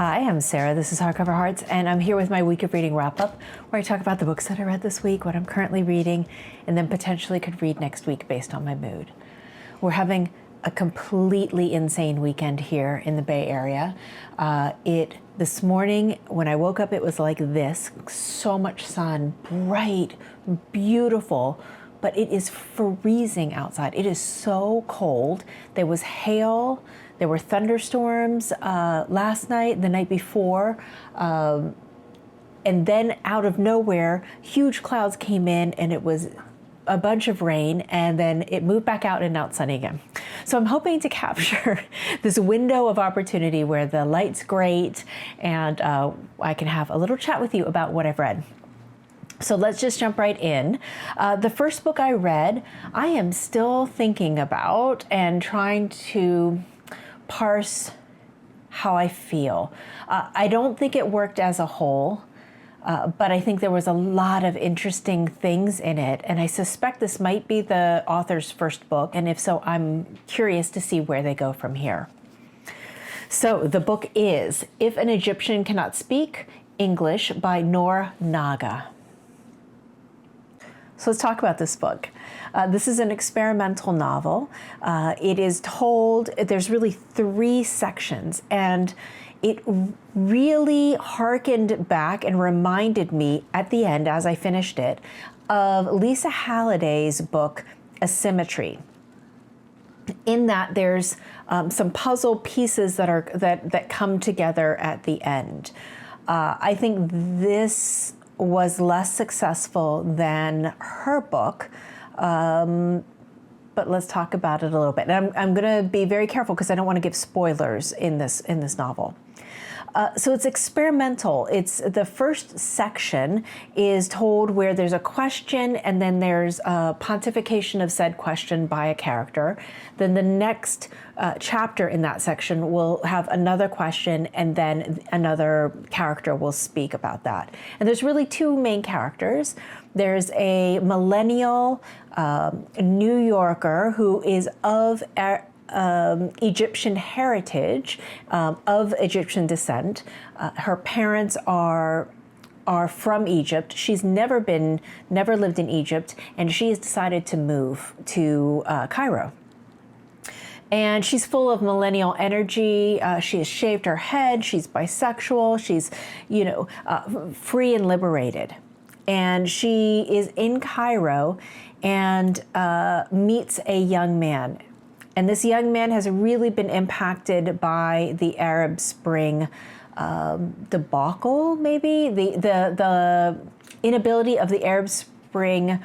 Hi, I'm Sarah. This is Hardcover Hearts, and I'm here with my week of reading wrap-up, where I talk about the books that I read this week, what I'm currently reading, and then potentially could read next week based on my mood. We're having a completely insane weekend here in the Bay Area. This morning, when I woke up, it was like this. So much sun, bright, beautiful, but it is freezing outside. It is so cold. There was hail. There were thunderstorms last night, the night before, and then out of nowhere, huge clouds came in and it was a bunch of rain, and then it moved back out and now it's sunny again. So I'm hoping to capture this window of opportunity where the light's great and I can have a little chat with you about what I've read. So let's just jump right in. The first book I read, I am still thinking about and trying to parse how I feel. I don't think it worked as a whole, but I think there was a lot of interesting things in it, and I suspect this might be the author's first book, and if so, I'm curious to see where they go from here. So the book is If an Egyptian Cannot Speak English by Noor Naga. So let's talk about this book. This is an experimental novel. It is told, there's really 3 sections, and it really harkened back and reminded me at the end, as I finished it, of Lisa Halliday's book, Asymmetry. In that there's some puzzle pieces that come together at the end. I think this was less successful than her book, but let's talk about it a little bit. And I'm going to be very careful because I don't want to give spoilers in this novel. So it's experimental. It's the first section is told where there's a question and then there's a pontification of said question by a character. Then the next chapter in that section will have another question and then another character will speak about that. And there's really 2 main characters. There's a millennial New Yorker who is of Egyptian heritage, of Egyptian descent. Her parents are from Egypt. She's never lived in Egypt, and she has decided to move to Cairo. And she's full of millennial energy. She has shaved her head. She's bisexual. She's, free and liberated. And she is in Cairo and meets a young man. And this young man has really been impacted by the Arab Spring debacle, maybe the inability of the Arab Spring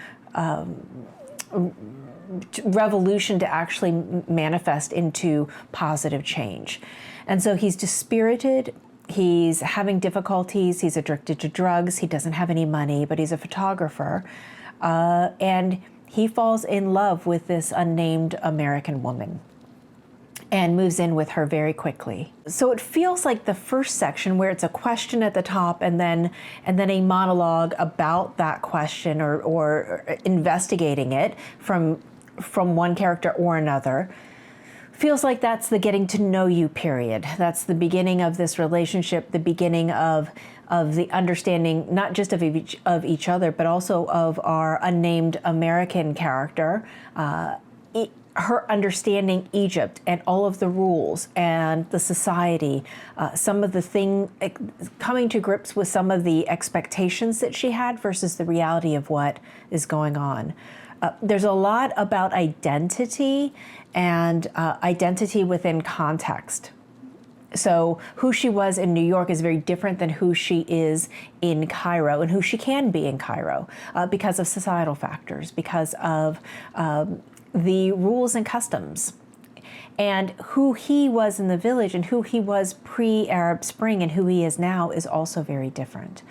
revolution to actually manifest into positive change. And so he's dispirited. He's having difficulties. He's addicted to drugs. He doesn't have any money, but he's a photographer, and he falls in love with this unnamed American woman and moves in with her very quickly. So it feels like the first section where it's a question at the top and then a monologue about that question or investigating it from one character or another. Feels like that's the getting to know you period. That's the beginning of this relationship, the beginning of the understanding, not just of each other, but also of our unnamed American character, her understanding Egypt and all of the rules and the society, coming to grips with some of the expectations that she had versus the reality of what is going on. There's a lot about identity and identity within context. So who she was in New York is very different than who she is in Cairo and who she can be in Cairo because of societal factors, because of the rules and customs. And who he was in the village and who he was pre-Arab Spring and who he is now is also very different.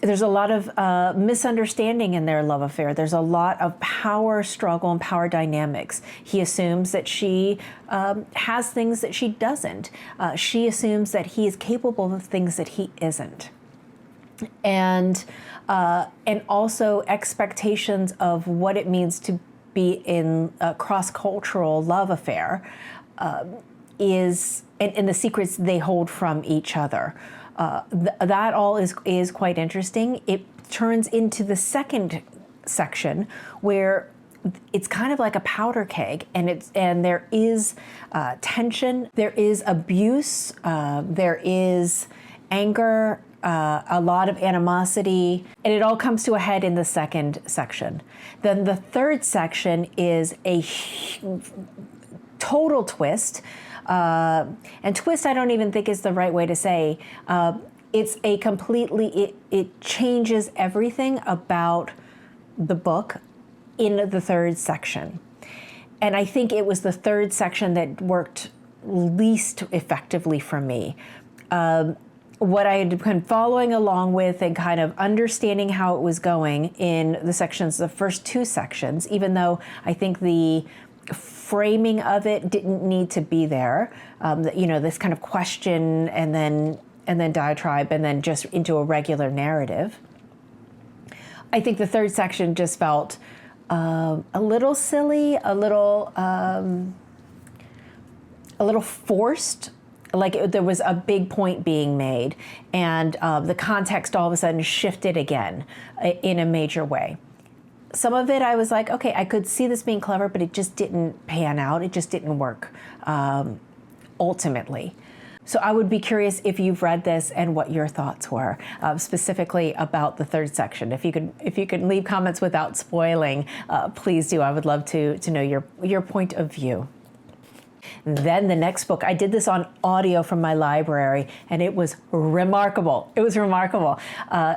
There's a lot of misunderstanding in their love affair. There's a lot of power struggle and power dynamics. He assumes that she has things that she doesn't. She assumes that he is capable of things that he isn't. And also expectations of what it means to be in a cross-cultural love affair is, and the secrets they hold from each other. That all is quite interesting. It turns into the second section where it's kind of like a powder keg, and there is tension, there is abuse, there is anger, a lot of animosity, and it all comes to a head in the second section. Then the third section is a total twist, and twist I don't even think is the right way to say. It's a completely, it changes everything about the book in the third section. And I think it was the third section that worked least effectively for me. What I had been following along with and kind of understanding how it was going in the first two sections, even though I think the framing of it didn't need to be there, this kind of question and then diatribe and then just into a regular narrative. I think the third section just felt a little silly, a little forced, like there was a big point being made, and the context all of a sudden shifted again in a major way. Some of it I was like, okay, I could see this being clever, but it just didn't pan out. It just didn't work ultimately. So I would be curious if you've read this and what your thoughts were, specifically about the third section. If you could leave comments without spoiling, please do. I would love to know your point of view. Then the next book, I did this on audio from my library, and it was remarkable. It was remarkable.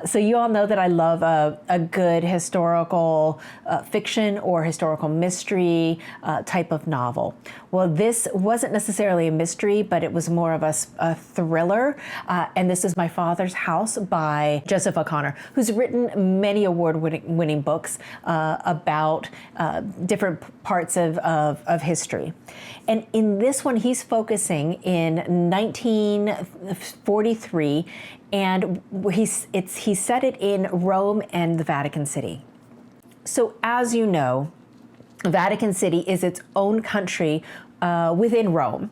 So you all know that I love a good historical fiction or historical mystery type of novel. Well, this wasn't necessarily a mystery, but it was more of a thriller. And this is My Father's House by Joseph O'Connor, who's written many award-winning books about different parts of history. And in this one, he's focusing in 1943, and he set it in Rome and the Vatican City. So as you know, Vatican City is its own country within Rome.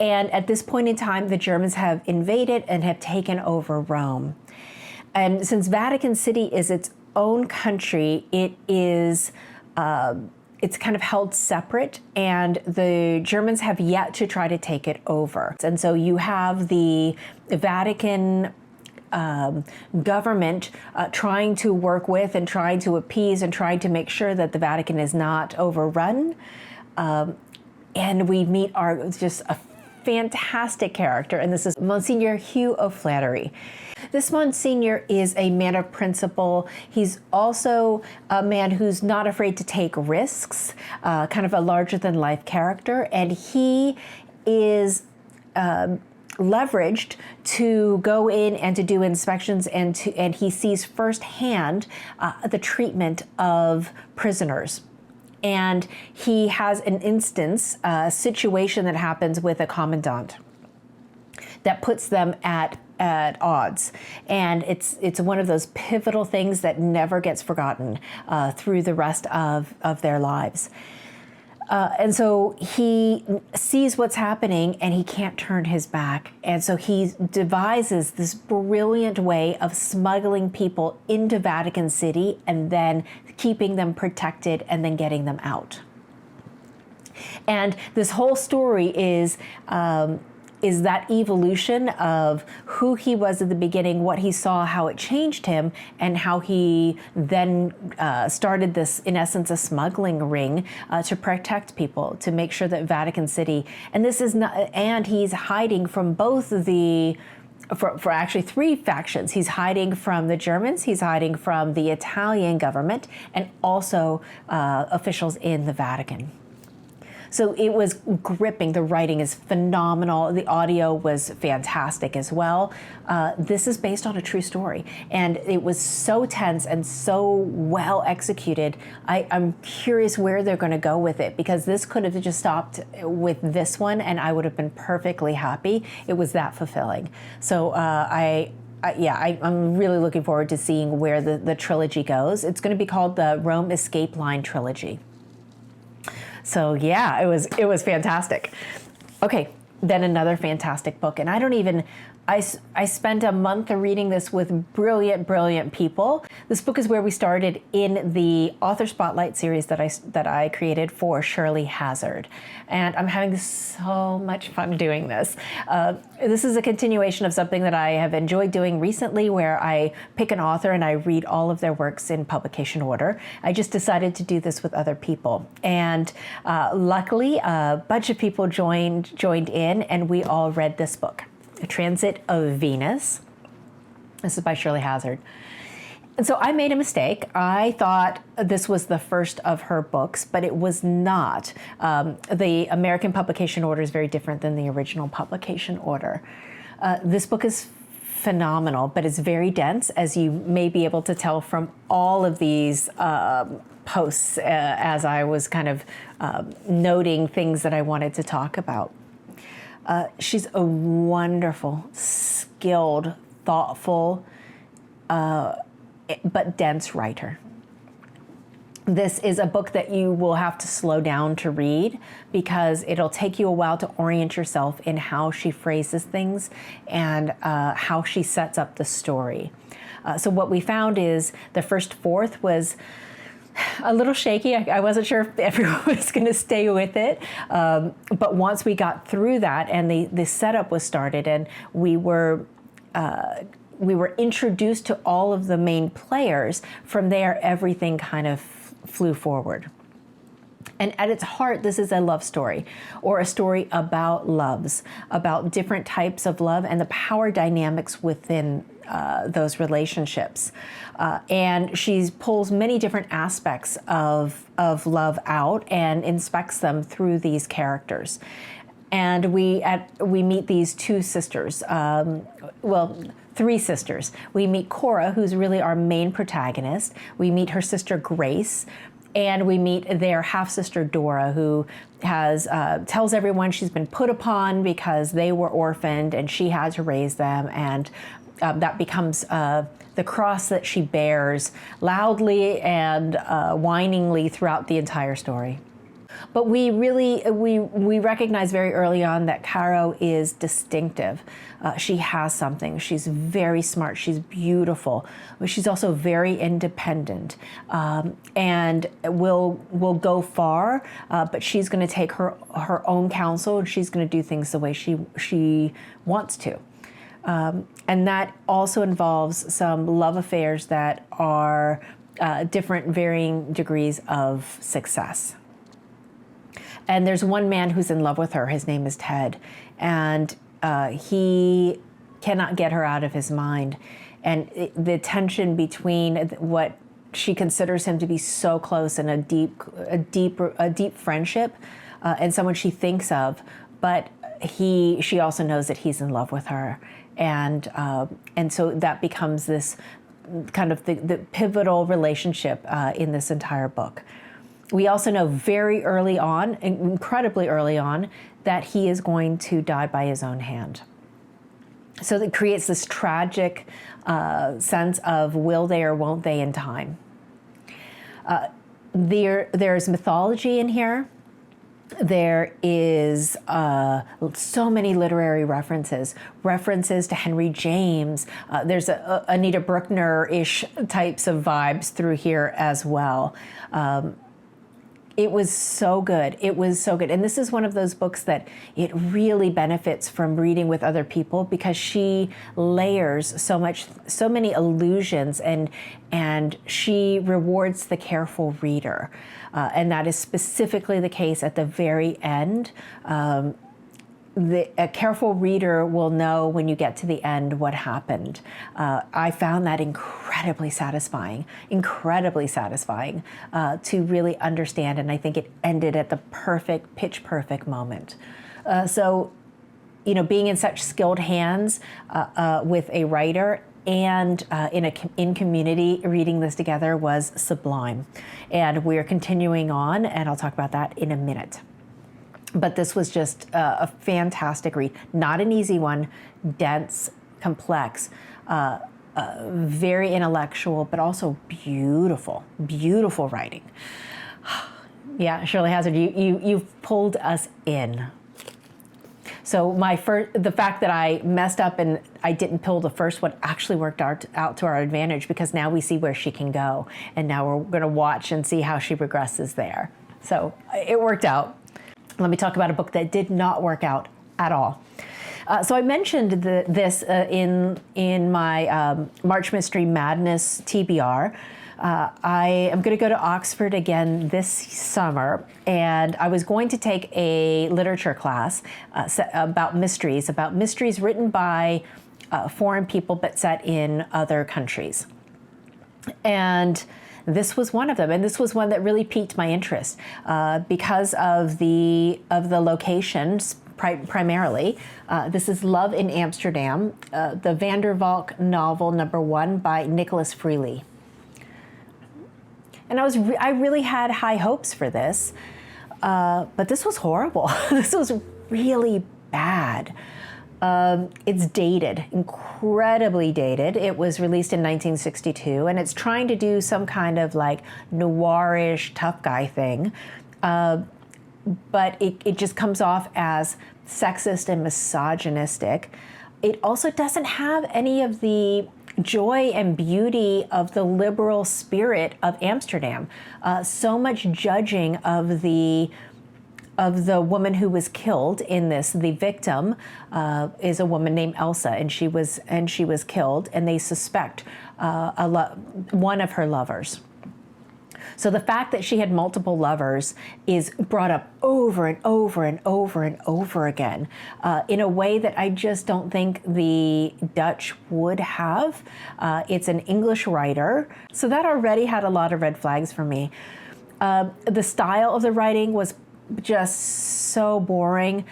And at this point in time, the Germans have invaded and have taken over Rome. And since Vatican City is its own country, it is it's kind of held separate, and the Germans have yet to try to take it over. And so you have the Vatican government trying to work with and trying to appease and trying to make sure that the Vatican is not overrun. And we meet just a fantastic character, and this is Monsignor Hugh O'Flaherty. This Monsignor is a man of principle. He's also a man who's not afraid to take risks, kind of a larger-than-life character, and he is leveraged to go in and to do inspections, and he sees firsthand the treatment of prisoners. And he has an instance, a situation that happens with a commandant that puts them at odds. And it's one of those pivotal things that never gets forgotten through the rest of their lives. And so he sees what's happening and he can't turn his back. And so he devises this brilliant way of smuggling people into Vatican City and then keeping them protected and then getting them out. And this whole story is that evolution of who he was at the beginning, what he saw, how it changed him, and how he then started this, in essence, a smuggling ring to protect people, to make sure that Vatican City, and this is not, and he's hiding from both for actually three factions. He's hiding from the Germans, he's hiding from the Italian government, and also officials in the Vatican. So it was gripping. The writing is phenomenal. The audio was fantastic as well. This is based on a true story, and it was so tense and so well executed. I'm curious where they're going to go with it, because this could have just stopped with this one, and I would have been perfectly happy. It was that fulfilling. So I'm really looking forward to seeing where the trilogy goes. It's going to be called the Rome Escape Line Trilogy. So yeah, it was fantastic. Okay, then another fantastic book. And I spent a month reading this with brilliant, brilliant people. This book is where we started in the Author Spotlight series that I created for Shirley Hazzard. And I'm having so much fun doing this. This is a continuation of something that I have enjoyed doing recently, where I pick an author and I read all of their works in publication order. I just decided to do this with other people. And luckily, a bunch of people joined in, and we all read this book, A Transit of Venus. This is by Shirley Hazzard. And so I made a mistake. I thought this was the first of her books, but it was not. The American publication order is very different than the original publication order. This book is phenomenal, but it's very dense, as you may be able to tell from all of these posts as I was kind of noting things that I wanted to talk about. She's a wonderful, skilled, thoughtful, but dense writer. This is a book that you will have to slow down to read, because it'll take you a while to orient yourself in how she phrases things and how she sets up the story. So what we found is the first fourth was a little shaky. I wasn't sure if everyone was going to stay with it. But once we got through that and the setup was started, and we were introduced to all of the main players, from there everything kind of flew forward. And at its heart, this is a love story, or a story about loves, about different types of love and the power dynamics within those relationships. And she pulls many different aspects of love out and inspects them through these characters. And we meet these two sisters, three sisters. We meet Cora, who's really our main protagonist. We meet her sister Grace, and we meet their half-sister Dora, who has tells everyone she's been put upon because they were orphaned and she had to raise them, and that becomes the cross that she bears loudly and whiningly throughout the entire story. But we recognize very early on that Caro is distinctive. She has something. She's very smart. She's beautiful. But she's also very independent, and will go far. But she's going to take her own counsel, and she's going to do things the way she wants to. And that also involves some love affairs that are different, varying degrees of success. And there's one man who's in love with her. His name is Ted. And he cannot get her out of his mind. And the tension between what she considers him to be so close and a deep friendship, and someone she thinks of, but she also knows that he's in love with her. And so that becomes this kind of the pivotal relationship in this entire book. We also know very early on, incredibly early on, that he is going to die by his own hand. So that creates this tragic sense of will they or won't they in time. There's mythology in here. There is so many literary references to Henry James. There's Anita Bruckner-ish types of vibes through here as well. It was so good. It was so good. And this is one of those books that it really benefits from reading with other people, because she layers so many allusions, and she rewards the careful reader. And that is specifically the case at the very end. A careful reader will know when you get to the end what happened. I found that incredibly satisfying to really understand, and I think it ended at the pitch perfect moment. So, being in such skilled hands with a writer and in community reading this together was sublime. And we're continuing on, and I'll talk about that in a minute. But this was just a fantastic read. Not an easy one, dense, complex, very intellectual, but also beautiful, beautiful writing. Yeah, Shirley Hazzard, you've pulled us in. So the fact that I messed up and I didn't pill the first one actually worked out to our advantage, because now we see where she can go, and now we're going to watch and see how she progresses there. So it worked out. Let me talk about a book that did not work out at all. So I mentioned this in my March Mystery Madness TBR. I am going to go to Oxford again this summer, and I was going to take a literature class about mysteries written by foreign people but set in other countries. And this was one of them, and this was one that really piqued my interest because of the locations. Primarily, this is Love in Amsterdam, the Van der Valk novel #1 by Nicolas Freeling. And I really had high hopes for this, but this was horrible. This was really bad. It's dated, incredibly dated. It was released in 1962, and it's trying to do some kind of like noirish tough guy thing. But it just comes off as sexist and misogynistic. It also doesn't have any of the joy and beauty of the liberal spirit of Amsterdam. So much judging of the woman who was killed in this. The victim is a woman named Elsa, and she was killed, and they suspect one of her lovers. So the fact that she had multiple lovers is brought up over and over and over and over again in a way that I just don't think the Dutch would have. It's an English writer, so that already had a lot of red flags for me. The style of the writing was just so boring.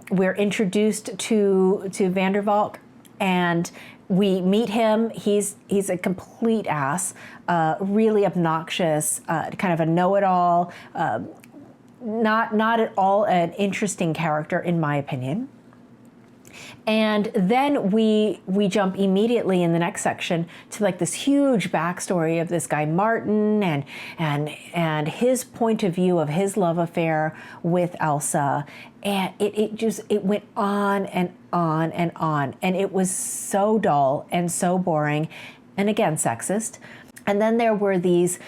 We're introduced to Van der Valk, and we meet him. He's a complete ass, really obnoxious, kind of a know-it-all, not at all an interesting character in my opinion. And then we jump immediately in the next section to like this huge backstory of this guy Martin and his point of view of his love affair with Elsa, and it went on and on and on, and it was so dull and so boring, and again sexist. And then there were these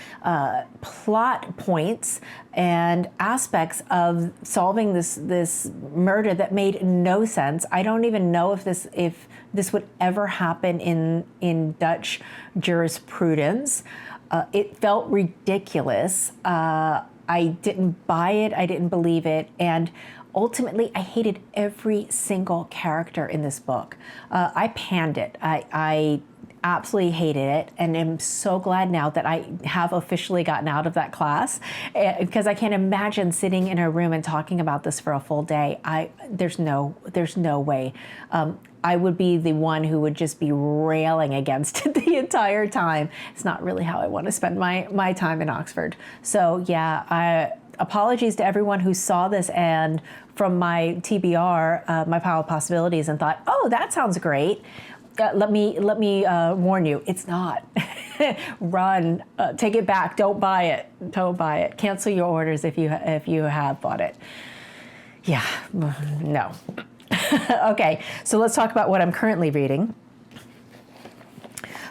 plot points and aspects of solving this murder that made no sense. I don't even know if this would ever happen in Dutch jurisprudence. It felt ridiculous. I didn't buy it. I didn't believe it. And ultimately, I hated every single character in this book. I panned it. I absolutely hated it, and I'm so glad now that I have officially gotten out of that class, because I can't imagine sitting in a room and talking about this for a full day. There's no way. I would be the one who would just be railing against it the entire time. It's not really how I want to spend my time in Oxford. So yeah, apologies to everyone who saw this and from my TBR, my pile of possibilities, and thought, oh, that sounds great. Let me warn you, it's not. Run, take it back. Don't buy it. Don't buy it. Cancel your orders if you have bought it. Yeah, no. Okay, so let's talk about what I'm currently reading.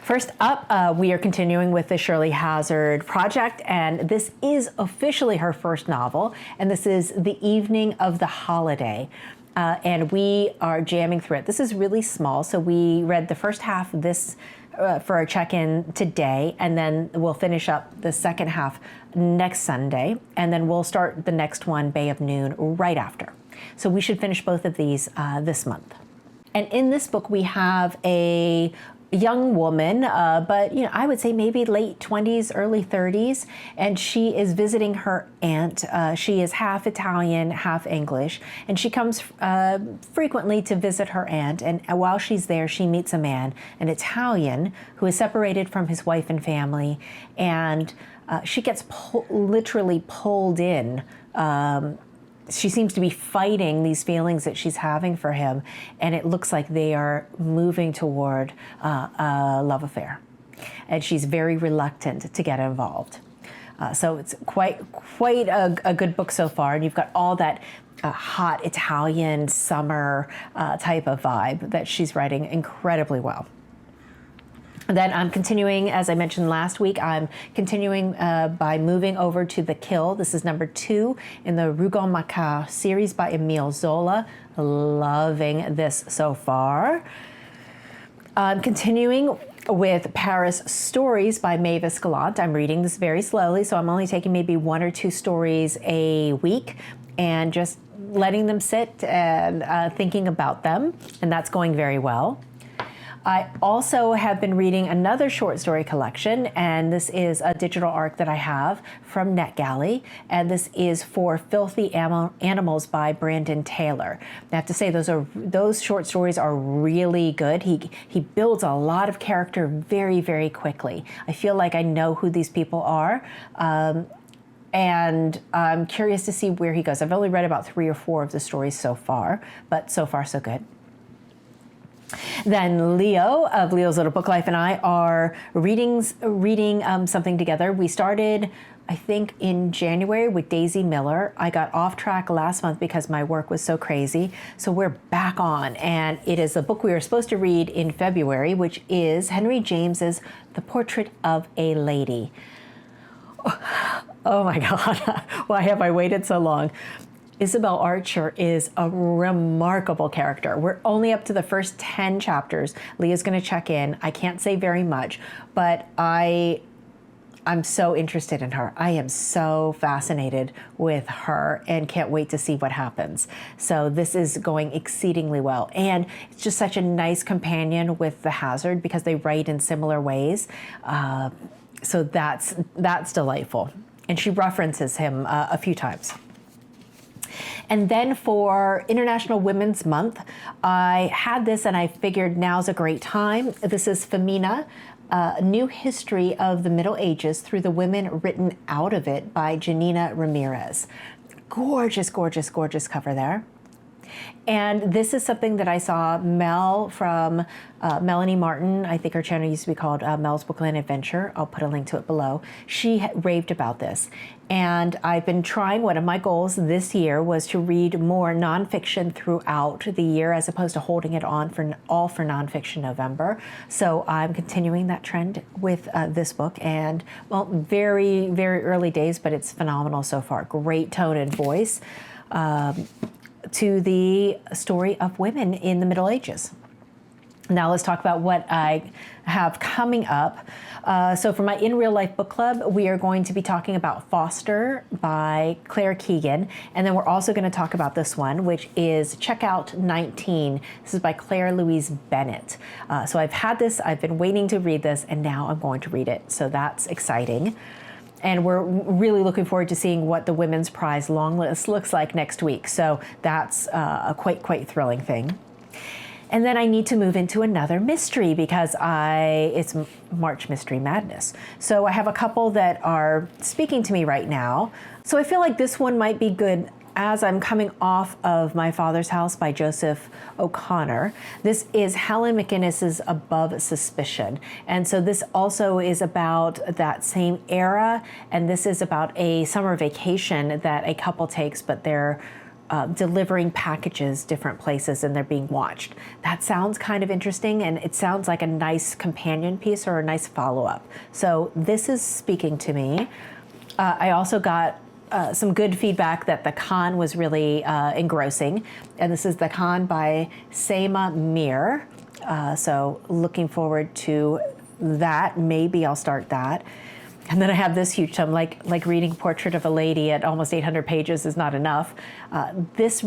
First up, we are continuing with the Shirley Hazzard project, and this is officially her first novel, and this is The Evening of the Holiday. And we are jamming through it. This is really small, so we read the first half of this for our check-in today, and then we'll finish up the second half next Sunday, and then we'll start the next one, Bay of Noon, right after. So we should finish both of these this month. And in this book, we have a young woman, but I would say maybe late 20s, early 30s, and she is visiting her aunt. She is half Italian, half English, and she comes frequently to visit her aunt, and while she's there, she meets a man, an Italian, who is separated from his wife and family, and she gets literally pulled in. She seems to be fighting these feelings that she's having for him, and it looks like they are moving toward a love affair. And she's very reluctant to get involved. So it's quite a good book so far, and you've got all that a hot Italian summer type of vibe that she's writing incredibly well. Then I'm continuing, as I mentioned last week, I'm continuing by moving over to The Kill. This is number 2 in the Rougon-MacQuart series by Émile Zola. Loving this so far. I'm continuing with Paris Stories by Mavis Gallant. I'm reading this very slowly, so I'm only taking maybe 1 or 2 stories a week and just letting them sit and thinking about them, and that's going very well. I also have been reading another short story collection, and this is a digital arc that I have from NetGalley, and this is For Filthy Animals by Brandon Taylor. I have to say those short stories are really good. He builds a lot of character very, very quickly. I feel like I know who these people are, and I'm curious to see where he goes. I've only read about 3 or 4 of the stories so far, but so far so good. Then Leo of Leo's Little Book Life and I are reading something together. We started, I think, in January with Daisy Miller. I got off track last month because my work was so crazy. So we're back on, and it is a book we were supposed to read in February, which is Henry James's The Portrait of a Lady. Oh my God, why have I waited so long? Isabel Archer is a remarkable character. We're only up to the first 10 chapters. Leah's going to check in. I can't say very much, but I'm so interested in her. I am so fascinated with her and can't wait to see what happens. So this is going exceedingly well. And it's just such a nice companion with the Hazzard because they write in similar ways. So that's delightful. And she references him a few times. And then for International Women's Month, I had this and I figured now's a great time. This is Femina, A New History of the Middle Ages Through the Women Written Out of It by Janina Ramirez. Gorgeous, gorgeous, gorgeous cover there. And this is something that I saw Mel from Melanie Martin, I think her channel used to be called Mel's Bookland Adventure. I'll put a link to it below. She raved about this. And I've been trying, one of my goals this year was to read more nonfiction throughout the year as opposed to holding it on for Nonfiction November. So I'm continuing that trend with this book, and well, very, very early days, but it's phenomenal so far. Great tone and voice. To the story of women in the Middle Ages. Now let's talk about what I have coming up. So for my In Real Life book club, we are going to be talking about Foster by Claire Keegan. And then we're also going to talk about this one, which is Checkout 19. This is by Claire Louise Bennett. So I've had this, I've been waiting to read this, and now I'm going to read it. So that's exciting. And we're really looking forward to seeing what the Women's Prize long list looks like next week. So that's a quite thrilling thing. And then I need to move into another mystery because it's March Mystery Madness. So I have a couple that are speaking to me right now. So I feel like this one might be good as I'm coming off of My Father's House by Joseph O'Connor. This is Helen McInnes's Above Suspicion. And so this also is about that same era, and this is about a summer vacation that a couple takes, but they're delivering packages different places and they're being watched. That sounds kind of interesting, and it sounds like a nice companion piece or a nice follow-up. So this is speaking to me. I also got some good feedback that The Khan was really engrossing. And this is The Khan by Seema Mir. So looking forward to that. Maybe I'll start that. And then I have this huge tome, like reading Portrait of a Lady at almost 800 pages is not enough. This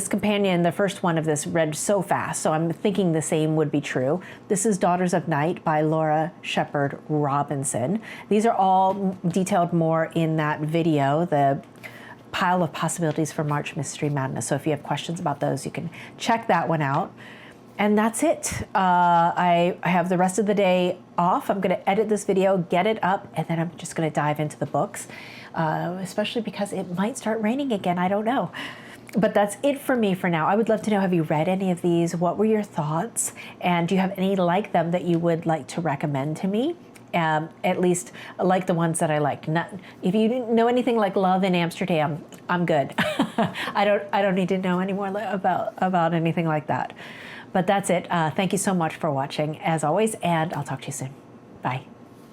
companion, the first one of this, read so fast, so I'm thinking the same would be true. This is Daughters of Night by Laura Shepard Robinson. These are all detailed more in that video, the pile of possibilities for March Mystery Madness. So if you have questions about those, you can check that one out. And that's it. I have the rest of the day off. I'm going to edit this video, get it up, and then I'm just going to dive into the books, especially because it might start raining again. I don't know. But that's it for me for now. I would love to know, have you read any of these? What were your thoughts? And do you have any like them that you would like to recommend to me? At least like the ones that I liked. If you didn't know anything like Love in Amsterdam, I'm good. I don't need to know any more about anything like that. But that's it. Thank you so much for watching, as always, and I'll talk to you soon. Bye.